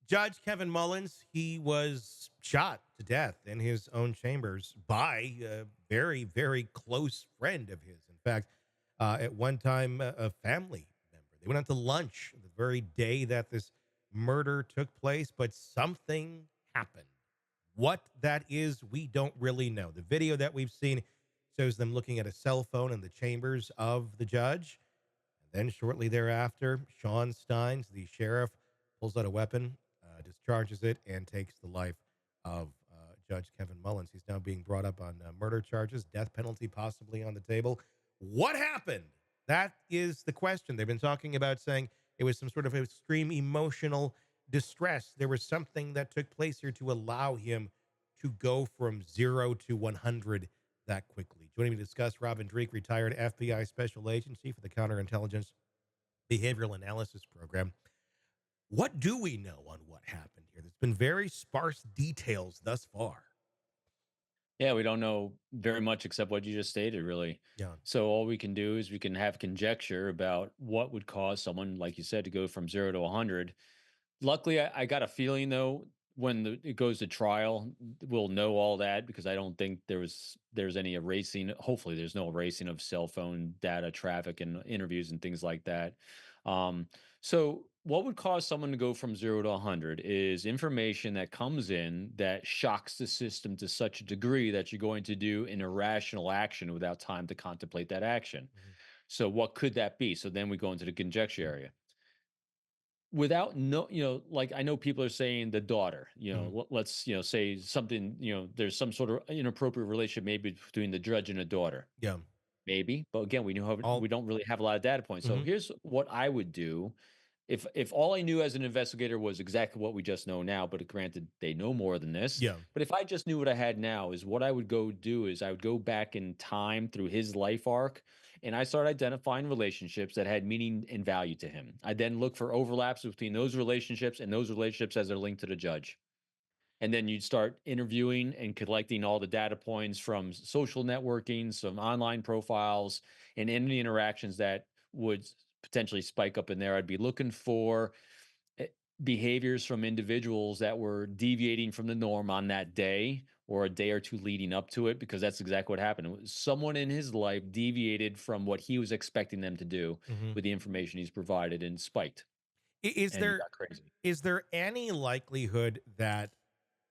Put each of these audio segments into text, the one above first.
Judge Kevin Mullins, he was shot to death in his own chambers by a very, very close friend of his. In fact, at one time, a family member. They went out to lunch the very day that this murder took place, but something happened. What that is, we don't really know. The video that we've seen shows them looking at a cell phone in the chambers of the judge. And then shortly thereafter, Shawn Steins, the sheriff, pulls out a weapon, discharges it, and takes the life of Judge Kevin Mullins. He's now being brought up on murder charges, death penalty possibly on the table. What happened? That is the question. They've been talking about saying it was some sort of extreme emotional distress. There was something that took place here to allow him to go from 0 to 100 that quickly. Joining me to discuss, Robin Dreek, retired FBI Special Agent, Chief of the Counterintelligence Behavioral Analysis Program. What do we know on what happened here? There's been very sparse details thus far. Yeah, we don't know very much except what you just stated, really. Yeah. So all we can do is we can have conjecture about what would cause someone, like you said, to go from 0 to 100. Luckily, I got a feeling though when it goes to trial, we'll know all that because I don't think there's any erasing. Hopefully, there's no erasing of cell phone data, traffic, and interviews and things like that. So, what would cause someone to go from 0 to 100 is information that comes in that shocks the system to such a degree that you're going to do an irrational action without time to contemplate that action. Mhm. So, what could that be? So then we go into the conjecture area without no, like I know people are saying the daughter, Mhm. let's, say something, there's some sort of inappropriate relationship maybe between the judge and a daughter. Yeah. Maybe, but again, we All. don't really have a lot of data points. So Mhm. here's what I would do if all I knew as an investigator was exactly what we just know now, but granted they know more than this. Yeah. But if I just knew what I had now, is what I would go do is I would go back in time through his life arc and I start identifying relationships that had meaning and value to him. I then look for overlaps between those relationships and those relationships as they're linked to the judge. And then you'd start interviewing and collecting all the data points from social networking, some online profiles, and any interactions that would potentially spike up in there. I'd be looking for eh, behaviors from individuals that were deviating from the norm on that day or a day or two leading up to it, because that's exactly what happened. It was someone in his life deviated from what he was expecting them to do Mhm. with the information he's provided and spiked, Is and he there got crazy. is there any likelihood that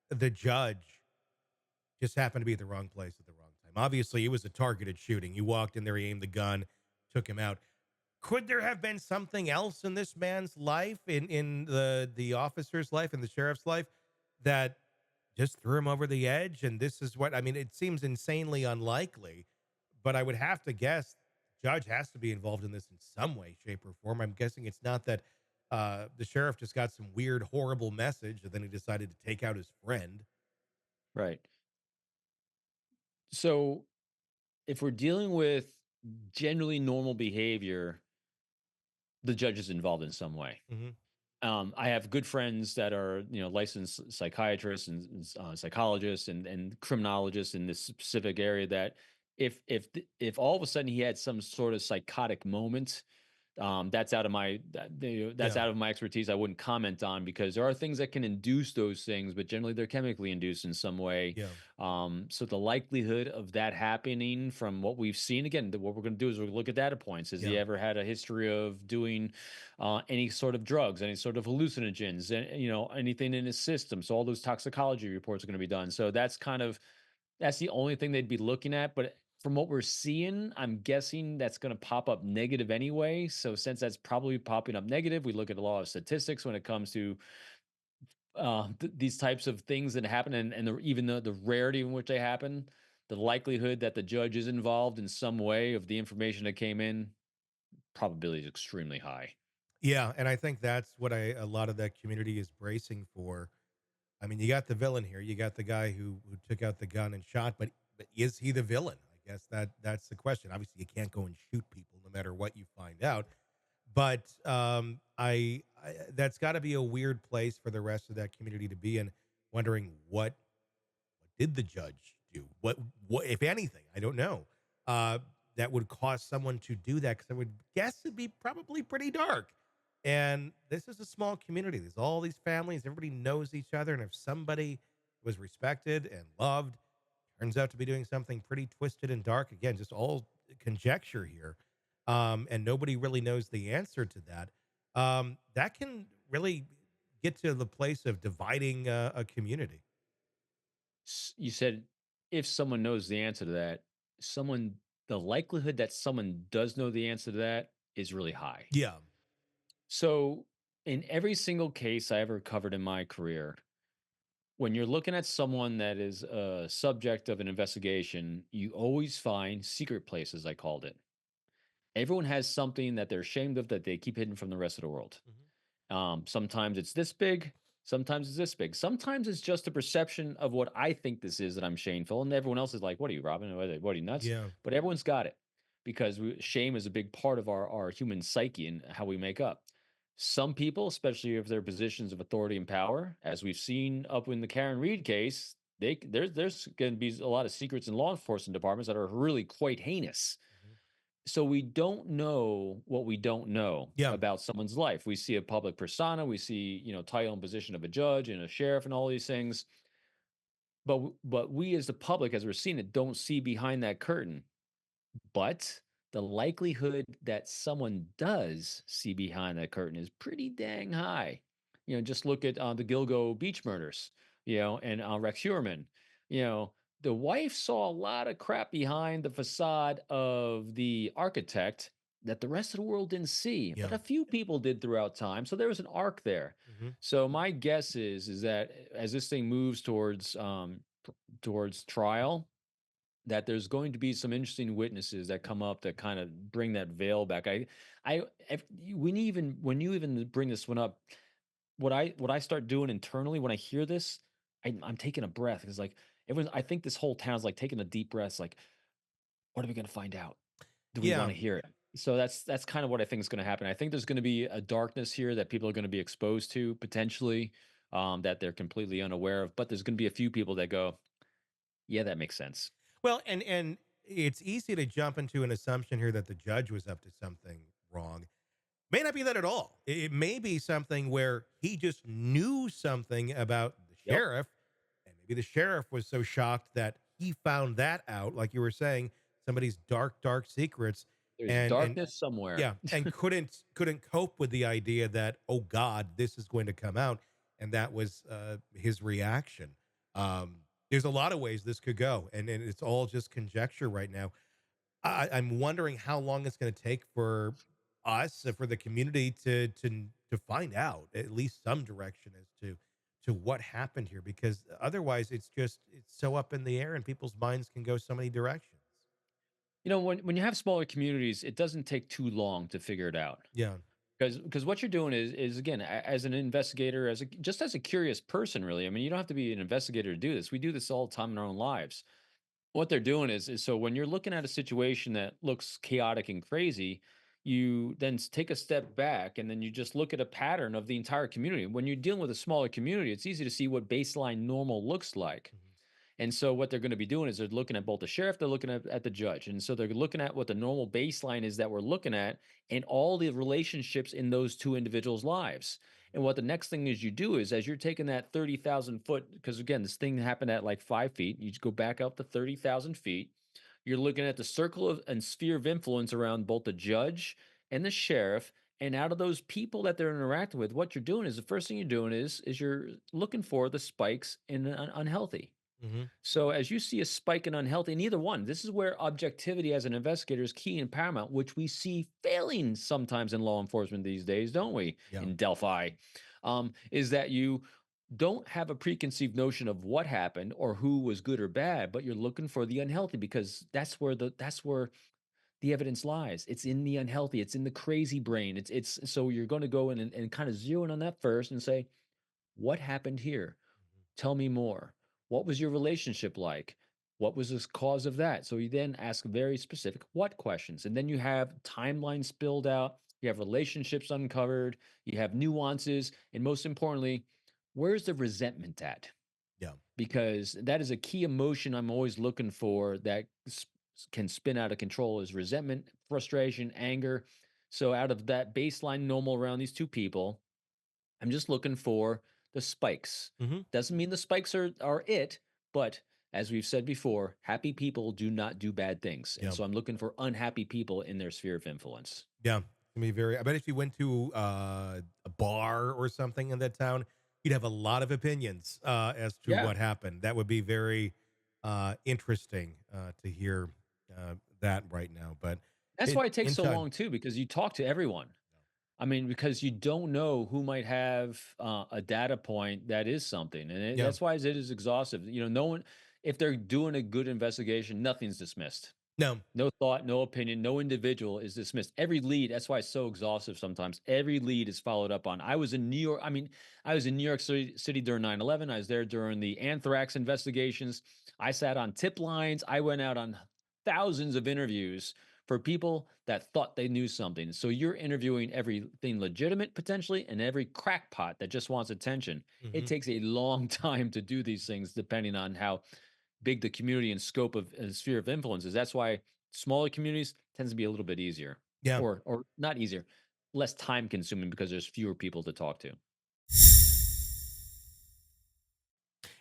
the judge just happened to be at the wrong place at the wrong time? Obviously, it was a targeted shooting. He walked in there, he aimed the gun, took him out. Could there have been something else in this man's life, in the officer's life, in the sheriff's life, that just threw him over the edge? And this is what I mean. It seems insanely unlikely, but I would have to guess judge has to be involved in this in some way, shape, or form. I'm guessing it's not that the sheriff just got some weird, horrible message and then he decided to take out his friend. Right. So if we're dealing with generally normal behavior, the judge is involved in some way. Hmm. I have good friends that are, licensed psychiatrists and psychologists and criminologists in this specific area. That if all of a sudden he had some sort of psychotic moment, that's out of that's Yeah, out of my expertise. I wouldn't comment on because there are things that can induce those things, but generally they're chemically induced in some way. yeah, So the likelihood of that happening from what we've seen, again, what we're going to do is we're look at data points. Has he yeah. ever had a history of doing any sort of drugs, any sort of hallucinogens, and anything in his system? So all those toxicology reports are going to be done. So that's the only thing they'd be looking at. But from what we're seeing, I'm guessing that's going to pop up negative anyway. So since that's probably popping up negative, we look at a lot of statistics when it comes to these types of things that happen, and even the rarity in which they happen, the likelihood that the judge is involved in some way of the information that came in, probability is extremely high. Yeah, and I think that's what a lot of that community is bracing for. I mean, you got the villain here. You got the guy who took out the gun and shot, but is he the villain? I guess that's the question. Obviously, you can't go and shoot people no matter what you find out. But I that's got to be a weird place for the rest of that community to be in, wondering what did the judge do? What if anything? I don't know. Uh, that would cause someone to do that because I would guess it'd be probably pretty dark. And this is a small community. There's all these families, everybody knows each other. And if somebody was respected and loved, turns out to be doing something pretty twisted and dark, again, just all conjecture here, and nobody really knows the answer to that, that can really get to the place of dividing a community. You said if someone knows the answer to that, someone the likelihood that someone does know the answer to that is really high. Yeah. So, in every single case I ever covered in my career, when you're looking at someone that is a subject of an investigation, you always find secret places, I called it. Everyone has something that they're ashamed of that they keep hidden from the rest of the world. Mhm. Sometimes it's this big, sometimes it's this big. Sometimes it's just a perception of what I think this is that I'm shameful, and everyone else is like, "What are you, Robin? What are you nuts?" Yeah. But everyone's got it because shame is a big part of our human psyche and how we make up. Some people, especially if they're positions of authority and power, as we've seen up in the Karen Reed case, there's going to be a lot of secrets in law enforcement departments that are really quite heinous. Mhm. So we don't know what we don't know Yeah. about someone's life. We see a public persona, we see, title and position of a judge and a sheriff and all these things. But we as the public, as we're seeing it, don't see behind that curtain. But the likelihood that someone does see behind that curtain is pretty dang high. Just look at the Gilgo Beach murders, and Rex Heuermann. You know, the wife saw a lot of crap behind the facade of the architect that the rest of the world didn't see, but Yeah. a few people did throughout time. So there was an arc there. Hmm. So my guess is that as this thing moves towards trial, that there's going to be some interesting witnesses that come up that kind of bring that veil back. When you even bring this one up, what I start doing internally when I hear this, I'm taking a breath because like everyone, I think this whole town's like taking a deep breath. It's like, what are we going to find out? Do we want Yeah. to hear it? So that's kind of what I think is going to happen. I think there's going to be a darkness here that people are going to be exposed to potentially, that they're completely unaware of. But there's going to be a few people that go, yeah, that makes sense. Well, and it's easy to jump into an assumption here that the judge was up to something wrong. May not be that at all. It may be something where he just knew something about the Yep. sheriff, and maybe the sheriff was so shocked that he found that out, like you were saying, somebody's dark, dark secrets, There's and darkness somewhere. yeah, and couldn't cope with the idea that, oh God, this is going to come out, and that was his reaction. There's a lot of ways this could go, and it's all just conjecture right now. I'm wondering how long it's going to take for us, for the community to find out at least some direction as to what happened here, because otherwise it's so up in the air and people's minds can go so many directions. When you have smaller communities, it doesn't take too long to figure it out. Yeah. Because what you're doing is again, as an investigator, just as a curious person, really. I mean, you don't have to be an investigator to do this. We do this all the time in our own lives. What they're doing is so when you're looking at a situation that looks chaotic and crazy, you then take a step back and then you just look at a pattern of the entire community. When you're dealing with a smaller community, it's easy to see what baseline normal looks like. Mhm. And so what they're going to be doing is they're looking at both the sheriff, they're looking at the judge. And so they're looking at what the normal baseline is that we're looking at and all the relationships in those two individuals' lives. And what the next thing is you do is as you're taking that 30,000 foot, because again, this thing happened at like 5 feet, you just go back up to 30,000 feet. You're looking at the circle of and sphere of influence around both the judge and the sheriff. And out of those people that they're interacting with, what you're doing is the first thing you're doing is you're looking for the spikes in an unhealthy. Mhm. So as you see a spike in unhealthy, neither one, this is where objectivity as an investigator is key and paramount, which we see failing sometimes in law enforcement these days, don't we? Yeah. In Delphi, is that you don't have a preconceived notion of what happened or who was good or bad, but you're looking for the unhealthy because that's where the evidence lies. It's in the unhealthy. It's in the crazy brain. It's so you're going to go in and kind of zero in on that first and say, what happened here? Tell me more. What was your relationship like? What was the cause of that? So you then ask very specific what questions. And then you have timelines spilled out, you have relationships uncovered, you have nuances, and most importantly, where's the resentment at? Yeah. Because that is a key emotion I'm always looking for that can spin out of control is resentment, frustration, anger. So out of that baseline normal around these two people, I'm just looking for the spikes. Hmm. Doesn't mean the spikes are it, but as we've said before, happy people do not do bad things. And Yeah. so I'm looking for unhappy people in their sphere of influence. Yeah. It's gonna be very. I bet if you went to a bar or something in that town, you'd have a lot of opinions as to Yeah. what happened. That would be very interesting to hear that right now. But That's in why it takes in so time, long too, because you talk to everyone. I mean, because you don't know who might have a data point that is something, and yeah, that's why it is exhaustive. No one, if they're doing a good investigation, nothing's dismissed. no, No thought, no opinion, no individual is dismissed. Every lead, that's why it's so exhaustive sometimes. Every lead is followed up on. I was in New York. I mean, I was in New York City during 9/11. I was there during the anthrax investigations. I sat on tip lines. I went out on thousands of interviews for people that thought they knew something. So you're interviewing everything legitimate potentially and every crackpot that just wants attention. It hmm, takes a long time to do these things depending on how big the community and scope of sphere of influence is. That's why smaller communities tends to be a little bit easier, yeah. or not easier, less time consuming because there's fewer people to talk to.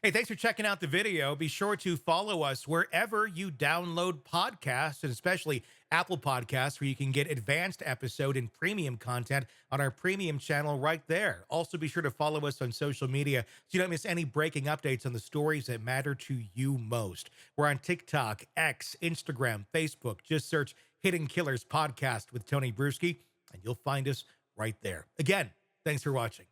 Hey, thanks for checking out the video. Be sure to follow us wherever you download podcasts, and especially Apple Podcasts, where you can get advanced episode and premium content on our premium channel right there. Also, be sure to follow us on social media so you don't miss any breaking updates on the stories that matter to you most. We're on TikTok, X, Instagram, Facebook. Just search Hidden Killers Podcast with Tony Bruschi, and you'll find us right there. Again, thanks for watching.